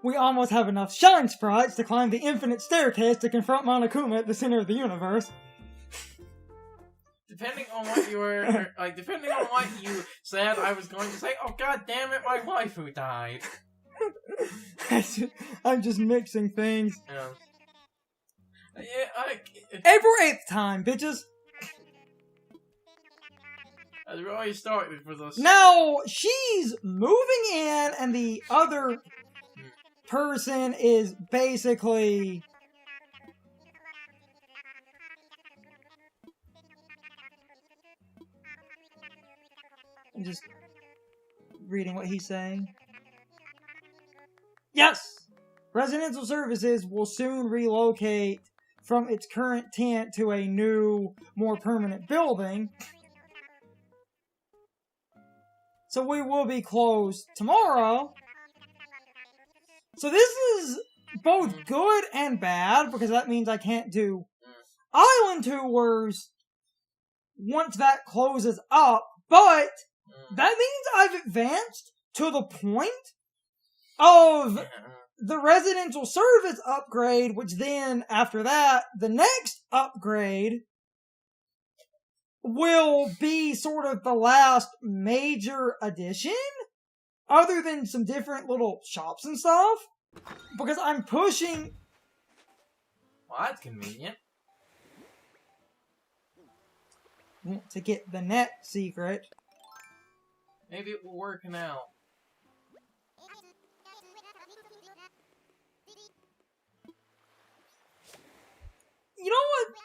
we almost have enough shine sprites to climb the infinite staircase to confront Monokuma at the center of the universe. Depending on what you were, depending on what you said, I was going to say, oh god damn it, my waifu died. I'm just mixing things. Yeah, April 8th time, bitches! I really started for this. Now, she's moving in, and the other person is basically... I'm just reading what he's saying. Yes! Residential services will soon relocate from its current tent to a new, more permanent building. So we will be closed tomorrow. So this is both good and bad, because that means I can't do island tours once that closes up, but that means I've advanced to the point of the residential service upgrade, which then, after that, the next upgrade will be sort of the last major addition, other than some different little shops and stuff, because I'm pushing... Well, that's convenient. To get the net secret. Maybe it will work now. You know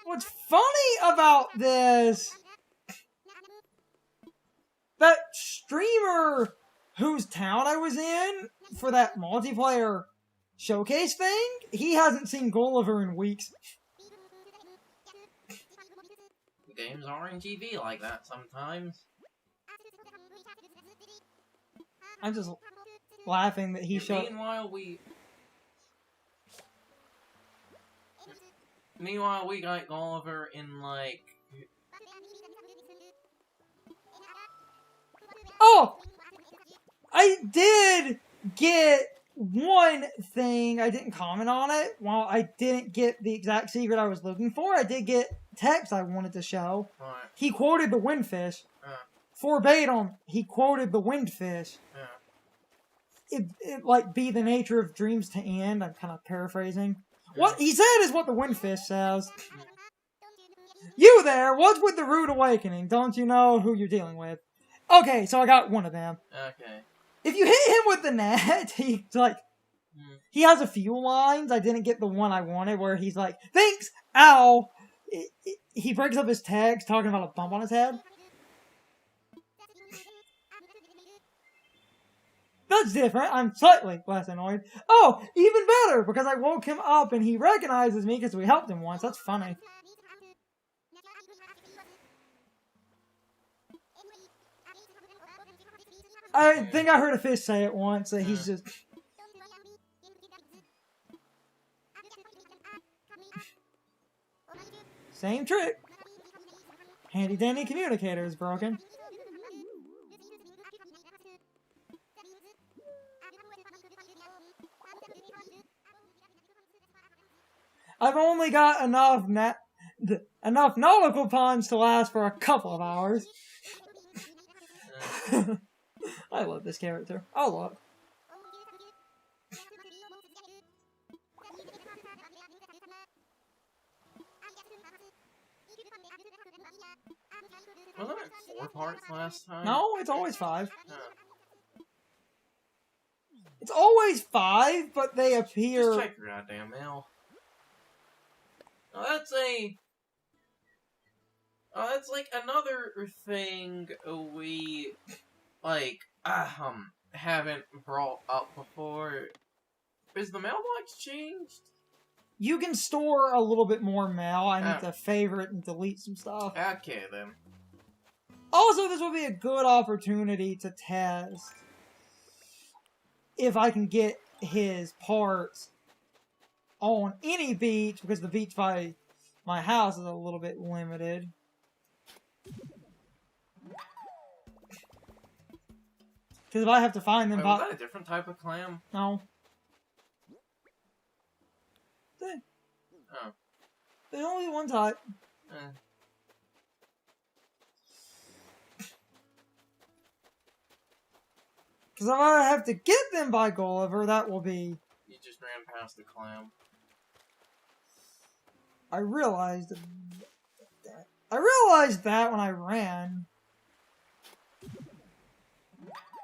what's funny about this? That streamer whose town I was in for that multiplayer showcase thing, he hasn't seen Gulliver in weeks. Games are in TV like that sometimes. I'm just laughing that he showed... Meanwhile, we got Gulliver in, like... Oh! I did get one thing. I didn't comment on it. While I didn't get the exact secret I was looking for, I did get text I wanted to show. Right. He quoted the windfish. Verbatim, he quoted the windfish. It like, be the nature of dreams to end. I'm kind of paraphrasing. What he said is what the windfish says. You there, what's with the rude awakening? Don't you know who you're dealing with? Okay, so I got one of them. Okay. If you hit him with the net, he's like... He has a few lines. I didn't get the one I wanted where he's like, thanks, ow! He breaks up his text talking about a bump on his head. That's different. I'm slightly less annoyed. Oh, even better, because I woke him up and he recognizes me because we helped him once. That's funny. I think I heard a fish say it once, that he's just... Same trick. Handy dandy communicator is broken. I've only got enough nautical puns to last for a couple of hours. I love this character. Oh, look. Wasn't it 4 parts last time? No, it's always 5. Huh. It's always 5, but they appear... Just check your goddamn mail. Now that's that's like another thing we, like, haven't brought up before. Is the mailbox changed? You can store a little bit more mail. I need to favorite and delete some stuff. Okay, then. Also, this will be a good opportunity to test if I can get his parts on any beach, because the beach by my house is a little bit limited. Because if I have to find them... Wait, was that a different type of clam? No. Oh. There's only one type. Because if I have to get them by Gulliver, that will be... You just ran past the clam. I realized that when I ran.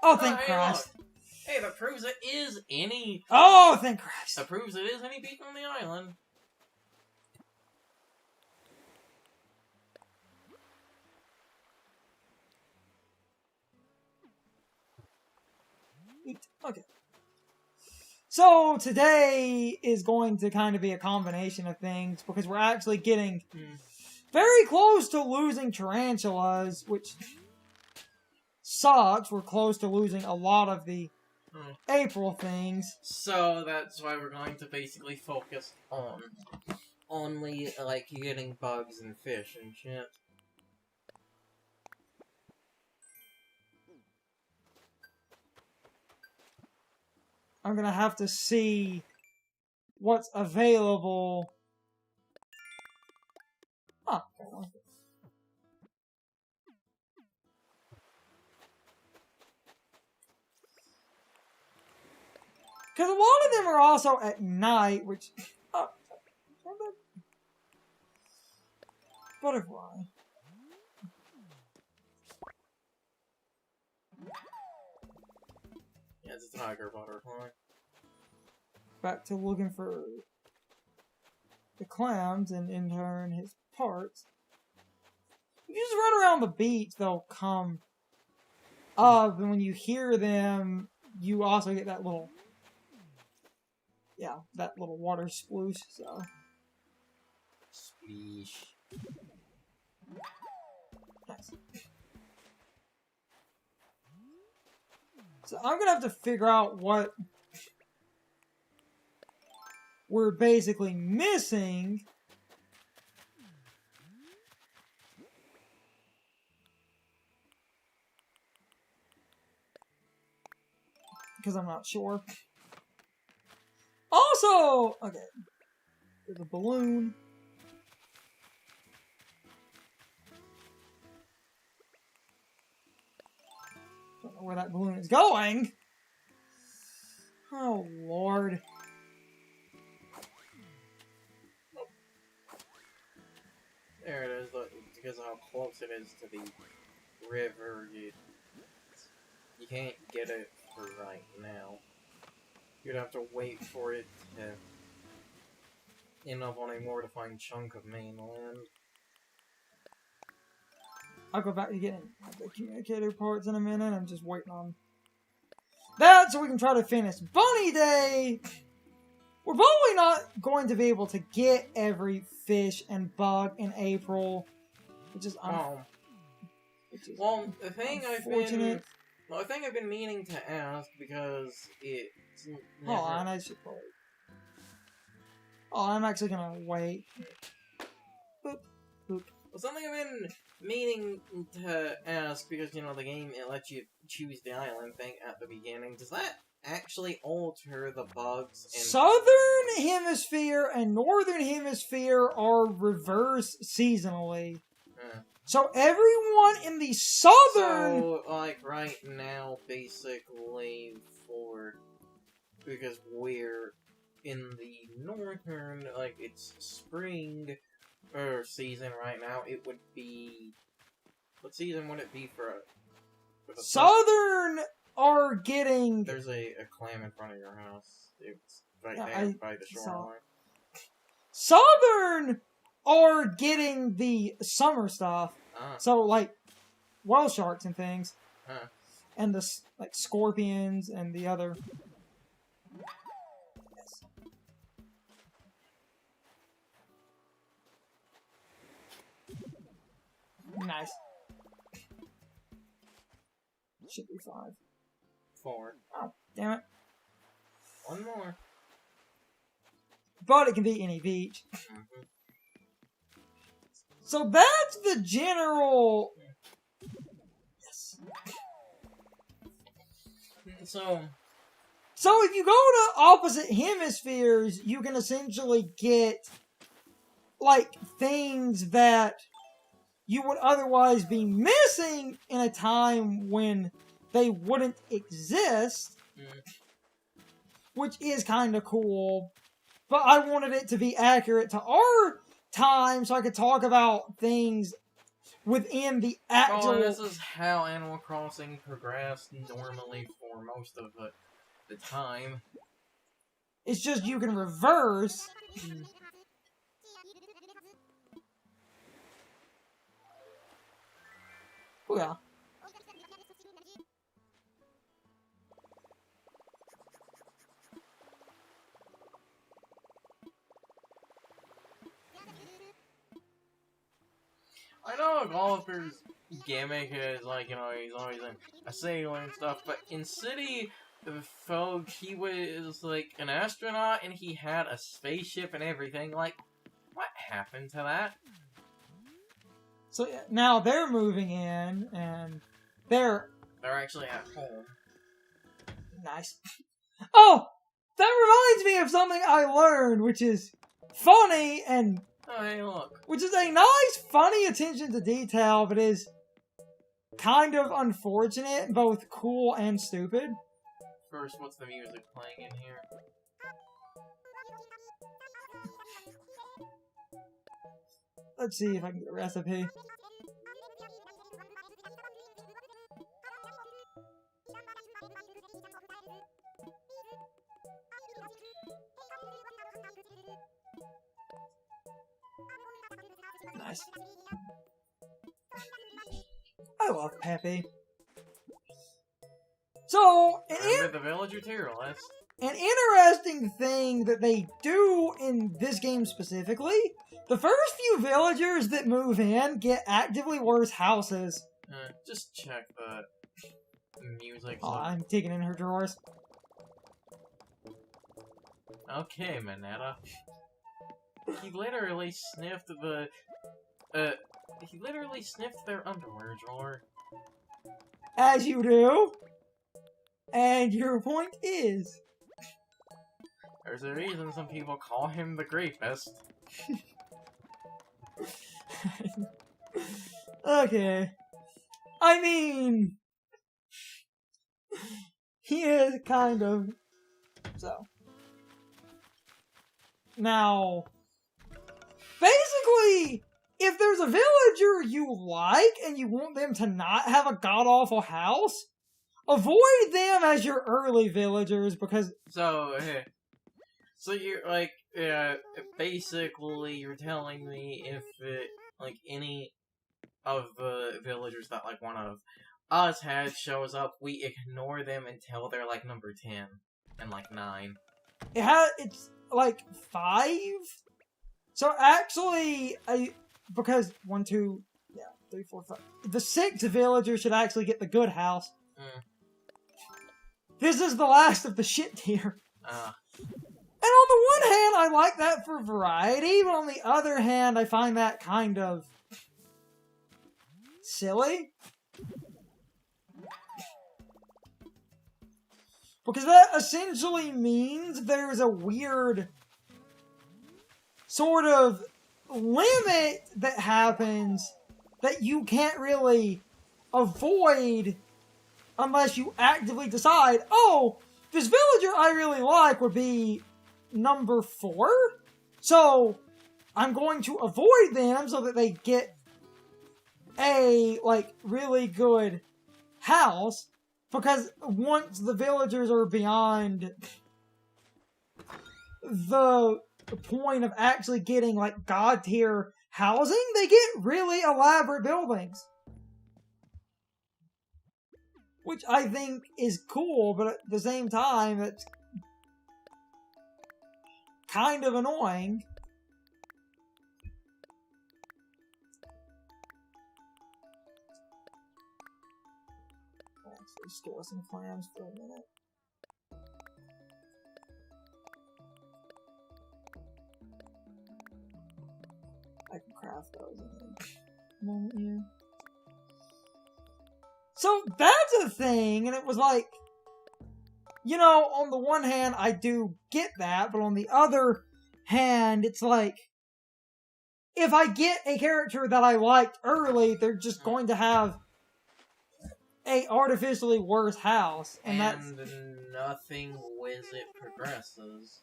Oh, thank hey, Christ. Look. Hey, that proves it is any... Oh, thank Christ. That proves it is any beacon on the island. Okay. So, today is going to kind of be a combination of things, because we're actually getting very close to losing tarantulas, which sucks. We're close to losing a lot of the April things. So, that's why we're going to basically focus on only, like, getting bugs and fish and shit. I'm gonna have to see what's available. Huh. Because a lot of them are also at night, which... butterfly. Yeah, it's a tiger butterfly. Back to looking for the clams and in turn his parts. If you just run around the beach, they'll come up, and when you hear them, you also get that little, that little water sploosh, so. Spleesh. Nice. So I'm gonna have to figure out what we're basically missing. Because I'm not sure. Also, okay, there's a balloon. Don't know where that balloon is going. Oh, Lord. There it is, look, because of how close it is to the river, you can't get it for right now. You'd have to wait for it to end up on a more defined chunk of mainland. I'll go back to getting the communicator parts in a minute. I'm just waiting on that so we can try to finish Bunny Day. We're probably not going to be able to get every fish and bug in April, which is well, the thing I've been meaning to ask, because it's never... Hold on, I should probably... Oh, I'm actually gonna wait. Boop, boop. Well, something I've been meaning to ask, because, you know, the game, it lets you choose the island thing at the beginning. Does that actually alter the bugs? Southern Hemisphere and Northern Hemisphere are reversed seasonally. So everyone in the southern... So, like, right now, basically, because we're in the northern, like, it's spring season right now, it would be... What season would it be for the southern are getting... There's a clam in front of your house. It's right there by the shoreline. Southern are getting the summer stuff. So, like, whale sharks and things. And the, like, scorpions and the other... Yes. Nice. Should be 5. 4. Oh, damn it. 1 more. But it can be any beach. So that's the general... Yes. So if you go to opposite hemispheres, you can essentially get like, things that you would otherwise be missing in a time when they wouldn't exist, which is kind of cool. But I wanted it to be accurate to our time so I could talk about things within the actual... Oh, this is how Animal Crossing progressed normally for most of the time. It's just you can reverse. Oh, yeah. I know Golfer's gimmick is like, you know, he's always a sailor and stuff, but in City Folk, he was like an astronaut and he had a spaceship and everything. Like, what happened to that? So now they're moving in, and they're actually at home. Nice. Oh! That reminds me of something I learned, which is funny and... Oh, hey, look. Which is a nice, funny attention to detail, but is kind of unfortunate, both cool and stupid. First, what's the music playing in here? Let's see if I can get a recipe. Nice. I love Peppy. So, Remember the villager tier list? An interesting thing that they do in this game specifically, the first few villagers that move in get actively worse houses. Just check the music. Oh, I'm taking in her drawers. Okay, Minetta. He literally sniffed the... he literally sniffed their underwear drawer. As you do. And your point is... There's a reason some people call him the Grapist. Okay. I mean... He is kind of... So... Now... Basically, if there's a villager you like and you want them to not have a god-awful house, avoid them as your early villagers because... So you're like, basically you're telling me if like any of the villagers that like one of us had shows up, we ignore them until they're like number 10 and like 9. It's like 5? So actually, because 1, 2, 3, 4, 5. The 6th villager should actually get the good house. This is the last of the shit tier. And on the one hand, I like that for variety, but on the other hand, I find that kind of silly. Because that essentially means there's a weird sort of limit that happens that you can't really avoid unless you actively decide, oh, this villager I really like would be number 4, so I'm going to avoid them so that they get a, like, really good house, because once the villagers are beyond the point of actually getting, like, god-tier housing, they get really elaborate buildings. Which I think is cool, but at the same time, it's kind of annoying. I'll actually store some clams for a minute. I can craft those in a moment here. So that's a thing, and it was like, you know, on the one hand, I do get that, but on the other hand, it's like, if I get a character that I liked early, they're just going to have a artificially worse house, and that's nothing with it progresses.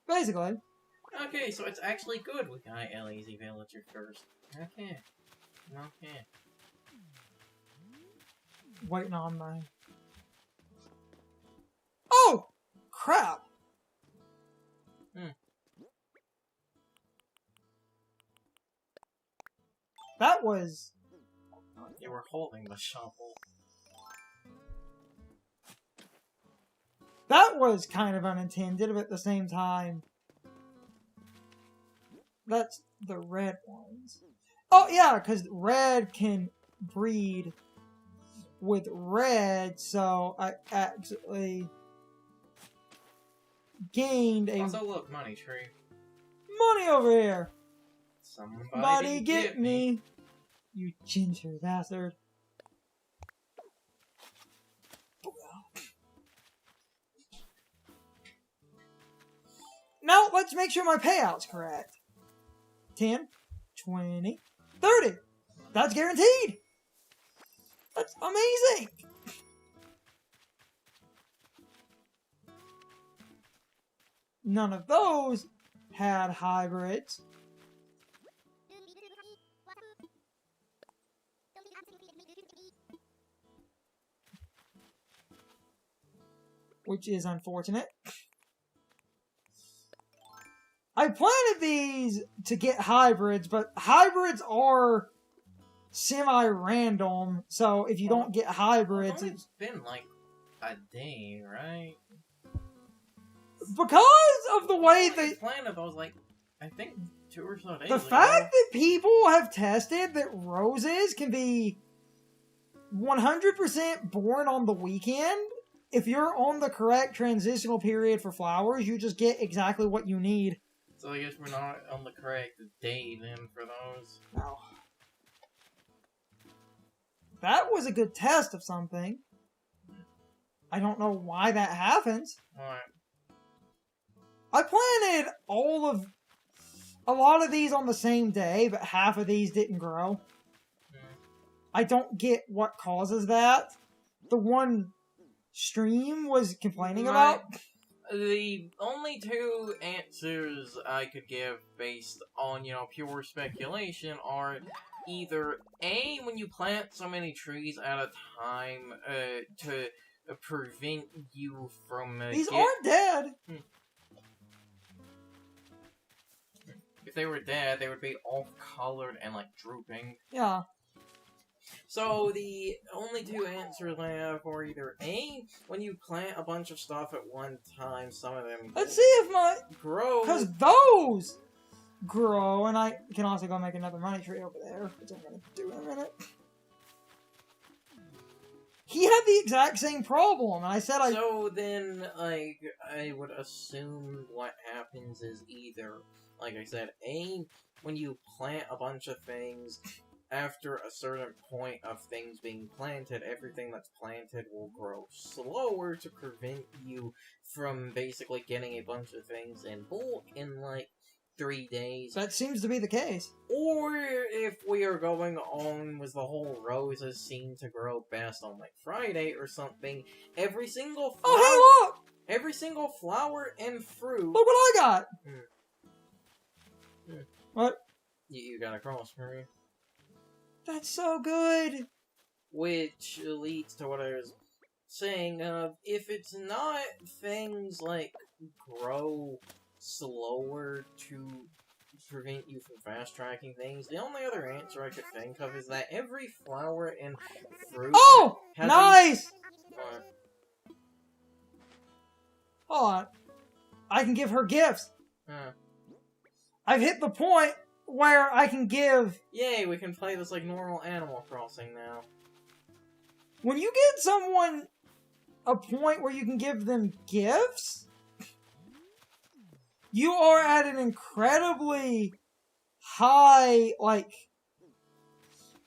basically. Okay, so it's actually good we got a lazy villager first. Okay. Waiting on my... Oh! Crap! That was... You were holding the shovel. That was kind of unintended, but at the same time... That's the red ones. Oh, yeah, because red can breed with red, so I actually gained a... Also, look, money tree. Money over here! Somebody get me! You ginger bastard. Now, let's make sure my payout's correct. 10, 20, 30. That's guaranteed. That's amazing. None of those had hybrids. Which is unfortunate. I planted these to get hybrids, but hybrids are semi-random, so if you don't get hybrids... It's been like a day, right? Because of the way they... planted those, like, I think 2 or so days The ago. fact that people have tested that roses can be 100% born on the weekend, if you're on the correct transitional period for flowers, you just get exactly what you need. So I guess we're not on the correct day then for those. No. That was a good test of something. I don't know why that happens. Alright. I planted a lot of these on the same day, but half of these didn't grow. I don't get what causes that. The one stream was complaining about. The only 2 answers I could give based on, pure speculation are either A, when you plant so many trees at a time to prevent you from... These aren't dead! If they were dead, they would be off-colored and, drooping. Yeah. So, the only 2 answers I have are either A, when you plant a bunch of stuff at one time, some of them... Let's see if my... grow... Because those grow, and I can also go make another money tree over there, which I'm going to do in a minute. He had the exact same problem, and I said So then, I would assume what happens is either, like I said, A, when you plant a bunch of things... After a certain point of things being planted, everything that's planted will grow slower to prevent you from basically getting a bunch of things in bulk in, 3 days. That seems to be the case. Or if we are going on with the whole roses seem to grow best on, Friday or something, every single flower... Oh, hey, look! Every single flower and fruit... Look what I got! What? You got a cross, Marie. That's so good! Which leads to what I was saying, if it's not things grow slower to prevent you from fast-tracking things, the only other answer I could think of is that every flower and fruit... Oh! Nice! Hold on. I can give her gifts. I've hit the point where I can give... Yay, we can play this like normal Animal Crossing now. When you get someone a point where you can give them gifts, you are at an incredibly high,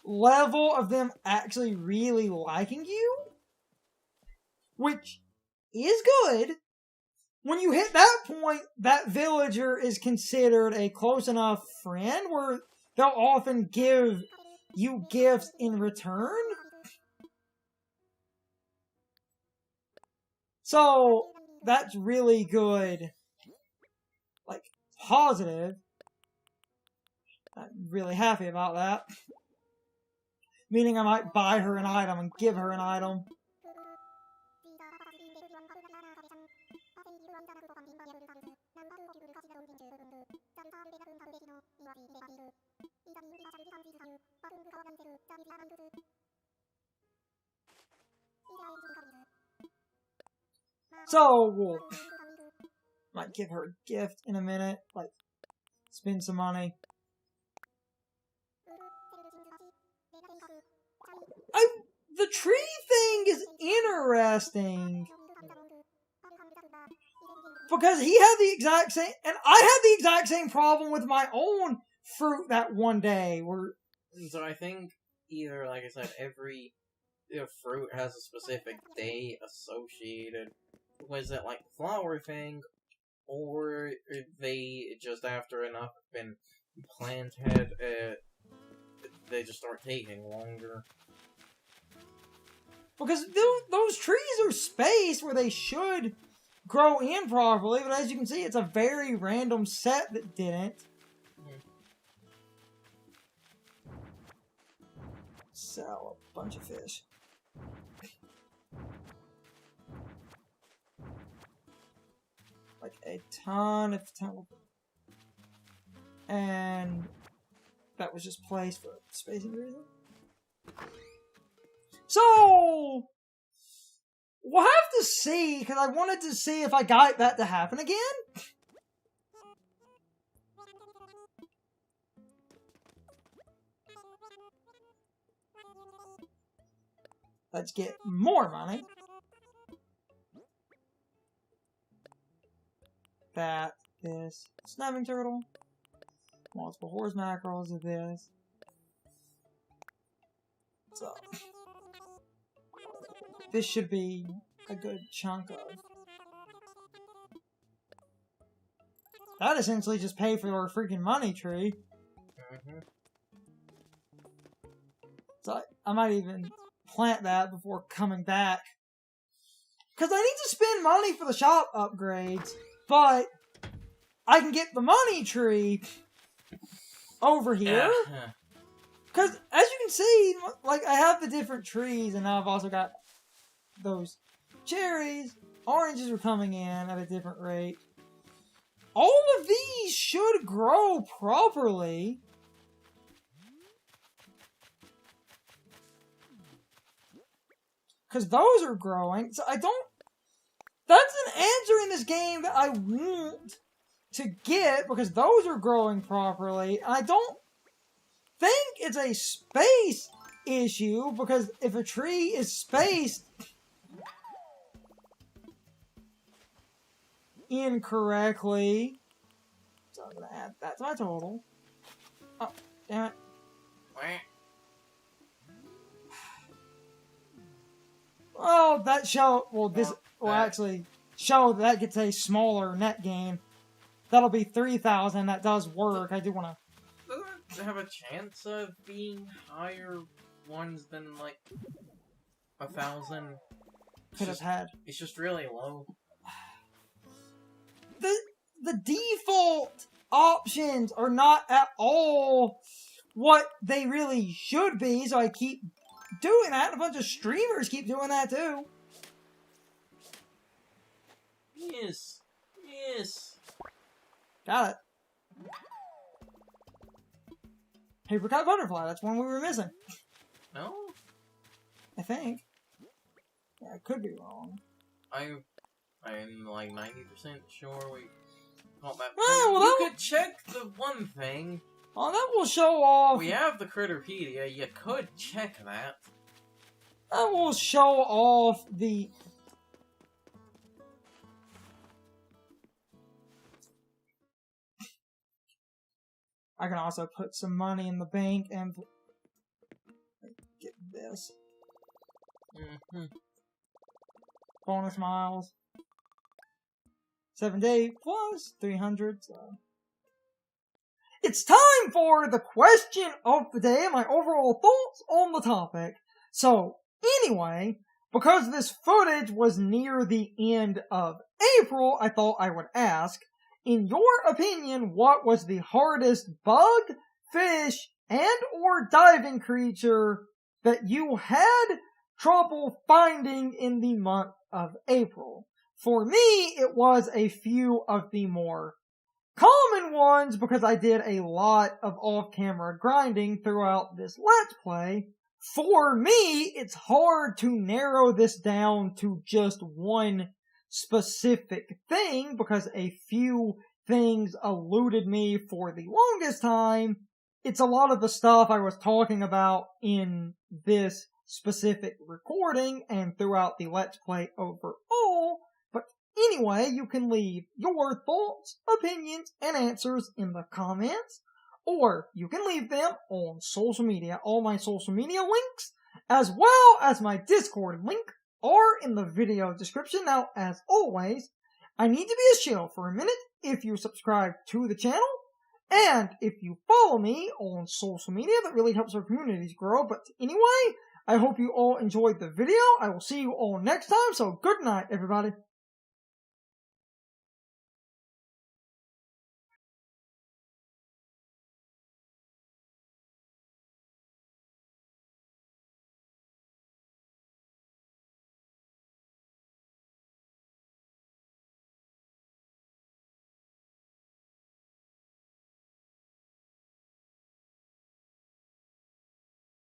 level of them actually really liking you. Which is good. When you hit that point, that villager is considered a close enough friend where they'll often give you gifts in return. So, that's really good. Like, positive. I'm really happy about that. Meaning I might buy her an item and give her an item. So, we'll might give her a gift in a minute. Like, spend some money. The tree thing is interesting. Because he had the exact same, and I had the exact same problem with my own fruit that one day. So I think either, like I said, every fruit has a specific day associated with it, like the flower thing, or they just after enough have been planted, they just start taking longer. Because those trees are spaced where they should grow in properly, but as you can see, it's a very random set that didn't. Sell a bunch of fish. Like a ton of and that was just placed for spacing reason. So we'll have to see, because I wanted to see if I got that to happen again. Let's get more money. This snapping turtle. Multiple horse mackerels of this. So this should be a good chunk of. That essentially just paid for our freaking money tree. So I might even plant that before coming back. Because I need to spend money for the shop upgrades, but I can get the money tree over here. Because as you can see, like I have the different trees, and now I've also got those cherries. Oranges are coming in at a different rate. All of these should grow properly. Because those are growing. So I don't... That's an answer in this game that I want to get, because those are growing properly. And I don't think it's a space issue, because if a tree is spaced incorrectly... So I'm going to add that to my total. Oh, damn it. Oh, that show... Well, this will actually show that gets a smaller net gain. That'll be 3,000. That does work. I do want to... Doesn't it have a chance of being higher ones than, like, 1,000? Could have had. It's just really low. The default options are not at all what they really should be, so I keep doing that. A bunch of streamers keep doing that too. Yes. Yes. Got it. Apricot butterfly. That's one we were missing. No? I think. Yeah, I could be wrong. I'm like 90% sure we caught that. Well, you could check the one thing. Well, that will show off. We have the Critterpedia. You could check that. That will show off the... I can also put some money in the bank and get this. Bonus miles. 7 day plus 300. So it's time for the question of the day, my overall thoughts on the topic. So, anyway, because this footage was near the end of April, I thought I would ask, in your opinion, what was the hardest bug, fish, and or diving creature that you had trouble finding in the month of April? For me, it was a few of the more common ones because I did a lot of off-camera grinding throughout this Let's Play. For me, it's hard to narrow this down to just one specific thing because a few things eluded me for the longest time. It's a lot of the stuff I was talking about in this specific recording and throughout the Let's Play overall. But anyway, you can leave your thoughts, opinions, and answers in the comments, or you can leave them on social media. All my social media links, as well as my Discord link, are in the video description. Now, as always, I need to be a shill for a minute if you subscribe to the channel, and if you follow me on social media. That really helps our communities grow. But anyway, I hope you all enjoyed the video. I will see you all next time, so good night, everybody.